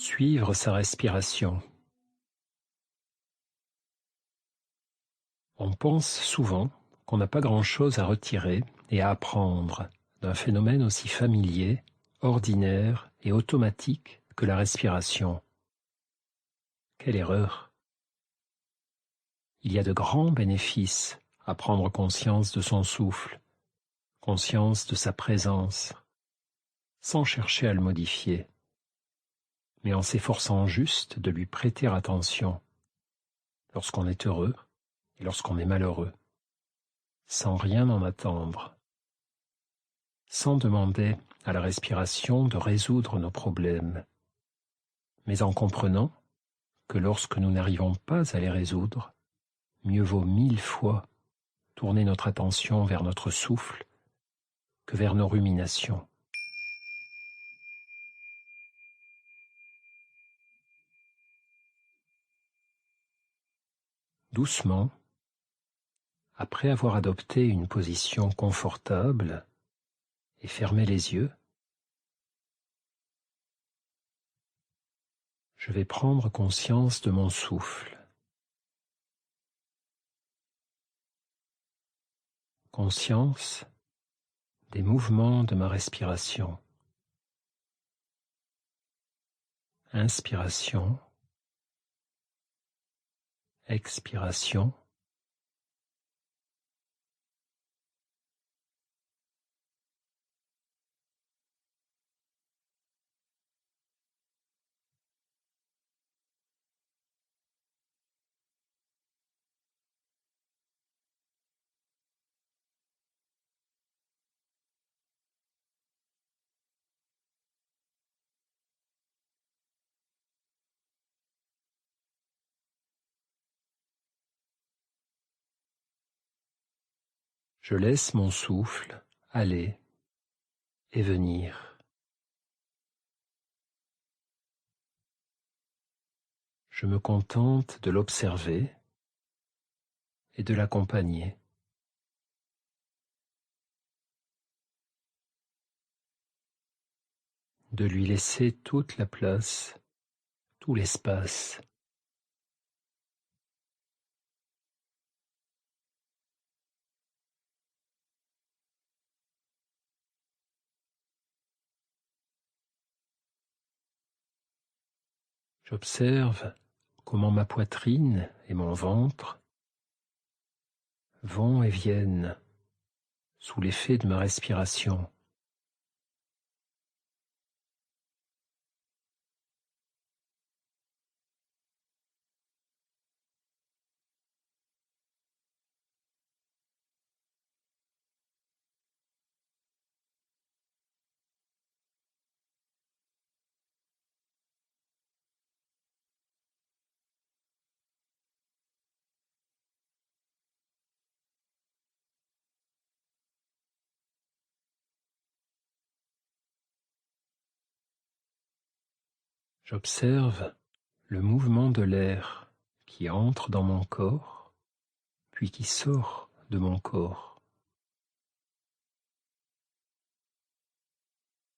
Suivre sa respiration. On pense souvent qu'on n'a pas grand-chose à retirer et à apprendre d'un phénomène aussi familier, ordinaire et automatique que la respiration. Quelle erreur! Il y a de grands bénéfices à prendre conscience de son souffle, conscience de sa présence, sans chercher à le modifier, mais en s'efforçant juste de lui prêter attention lorsqu'on est heureux et lorsqu'on est malheureux, sans rien en attendre, sans demander à la respiration de résoudre nos problèmes, mais en comprenant que lorsque nous n'arrivons pas à les résoudre, mieux vaut 1000 fois tourner notre attention vers notre souffle que vers nos ruminations. Doucement, après avoir adopté une position confortable et fermé les yeux, je vais prendre conscience de mon souffle, conscience des mouvements de ma respiration. Inspiration, expiration, je laisse mon souffle aller et venir. Je me contente de l'observer et de l'accompagner. De lui laisser toute la place, tout l'espace. J'observe comment ma poitrine et mon ventre vont et viennent sous l'effet de ma respiration. J'observe le mouvement de l'air qui entre dans mon corps, puis qui sort de mon corps.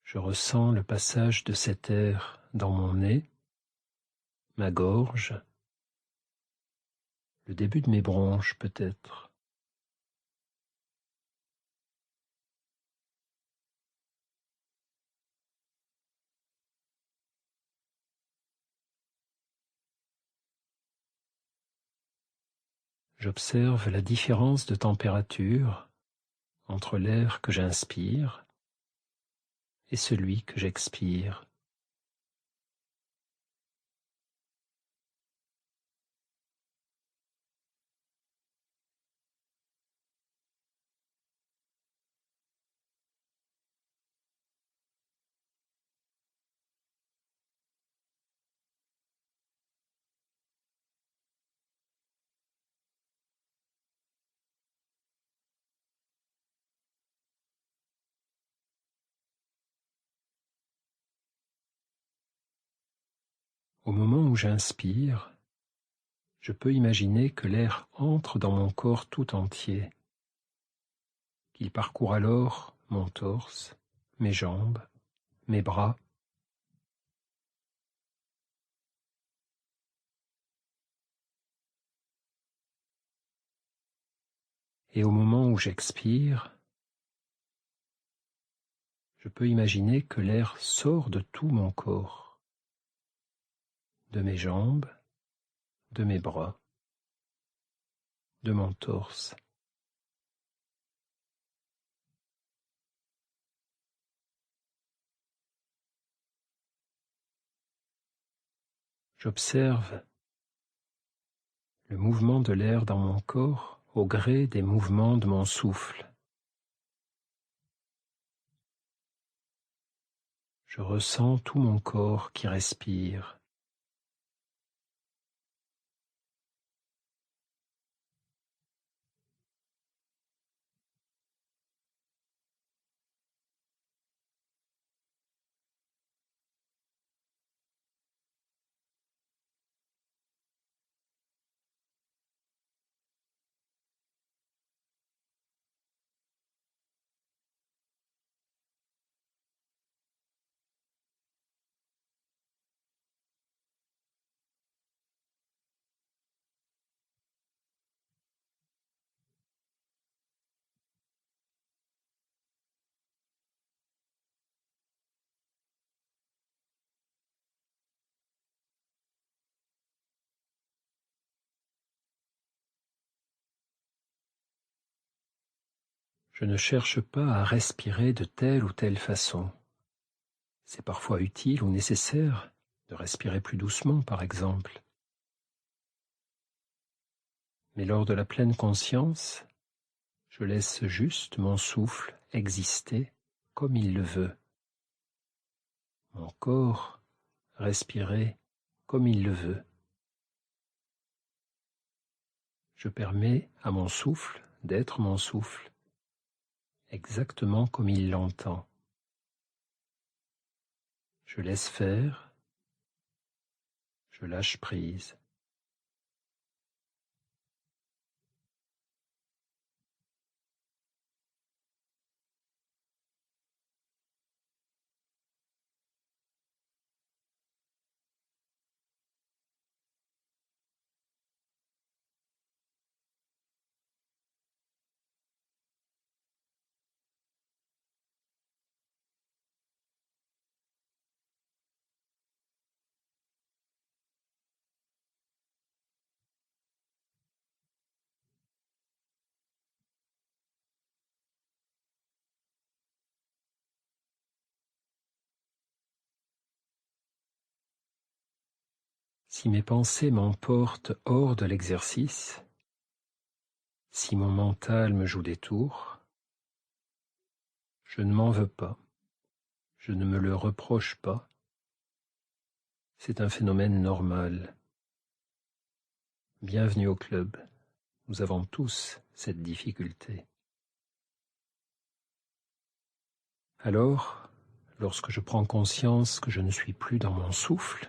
Je ressens le passage de cet air dans mon nez, ma gorge, le début de mes bronches peut-être. J'observe la différence de température entre l'air que j'inspire et celui que j'expire. Au moment où j'inspire, je peux imaginer que l'air entre dans mon corps tout entier, qu'il parcourt alors mon torse, mes jambes, mes bras, Et au moment où j'expire, je peux imaginer que l'air sort de tout mon corps, de mes jambes, de mes bras, de mon torse. J'observe le mouvement de l'air dans mon corps au gré des mouvements de mon souffle. Je ressens tout mon corps qui respire. Je ne cherche pas à respirer de telle ou telle façon. C'est parfois utile ou nécessaire de respirer plus doucement, par exemple. Mais lors de la pleine conscience, je laisse juste mon souffle exister comme il le veut. Mon corps respirer comme il le veut. Je permets à mon souffle d'être mon souffle, exactement comme il l'entend. Je laisse faire, je lâche prise. Si mes pensées m'emportent hors de l'exercice, si mon mental me joue des tours, je ne m'en veux pas, je ne me le reproche pas, c'est un phénomène normal. Bienvenue au club, nous avons tous cette difficulté. Alors, lorsque je prends conscience que je ne suis plus dans mon souffle,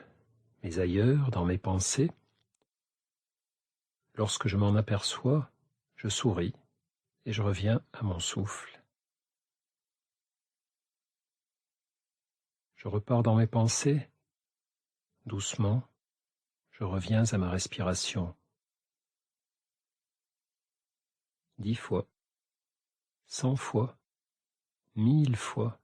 mais ailleurs, dans mes pensées, lorsque je m'en aperçois, je souris et je reviens à mon souffle. Je repars dans mes pensées, doucement, je reviens à ma respiration. 10 fois, 100 fois, 1000 fois.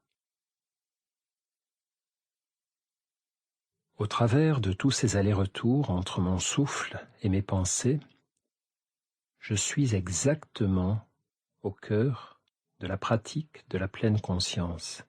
Au travers de tous ces allers-retours entre mon souffle et mes pensées, je suis exactement au cœur de la pratique de la pleine conscience.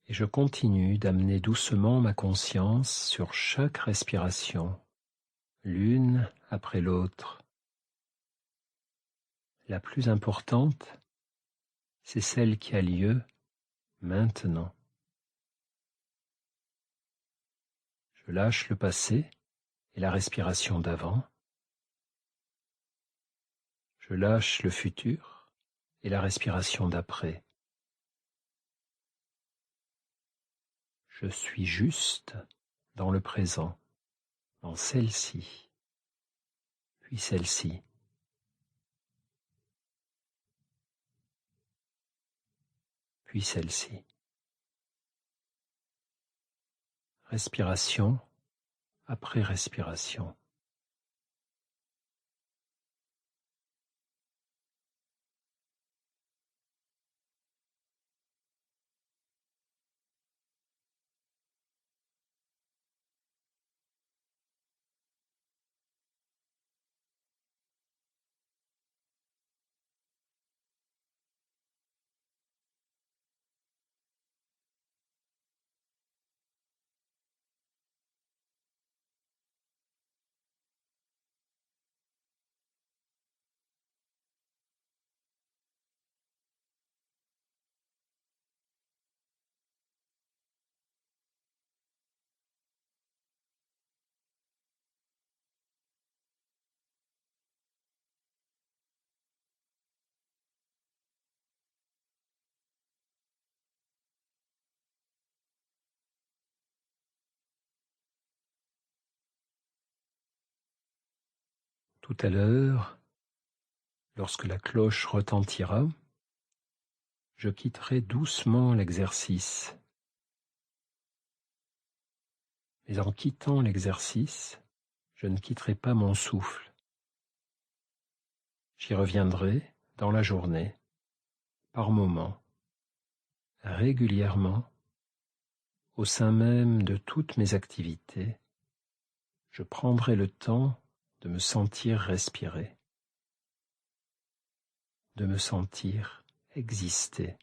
Et je continue d'amener doucement ma conscience sur chaque respiration, l'une après l'autre. La plus importante, c'est celle qui a lieu maintenant. Je lâche le passé et la respiration d'avant. Je lâche le futur et la respiration d'après. Je suis juste dans le présent, dans celle-ci, puis celle-ci. Puis celle-ci. Respiration après respiration. Tout à l'heure, lorsque la cloche retentira, je quitterai doucement l'exercice. Mais en quittant l'exercice, je ne quitterai pas mon souffle. J'y reviendrai dans la journée, par moments, régulièrement, au sein même de toutes mes activités. Je prendrai le temps de me sentir respirer, de me sentir exister.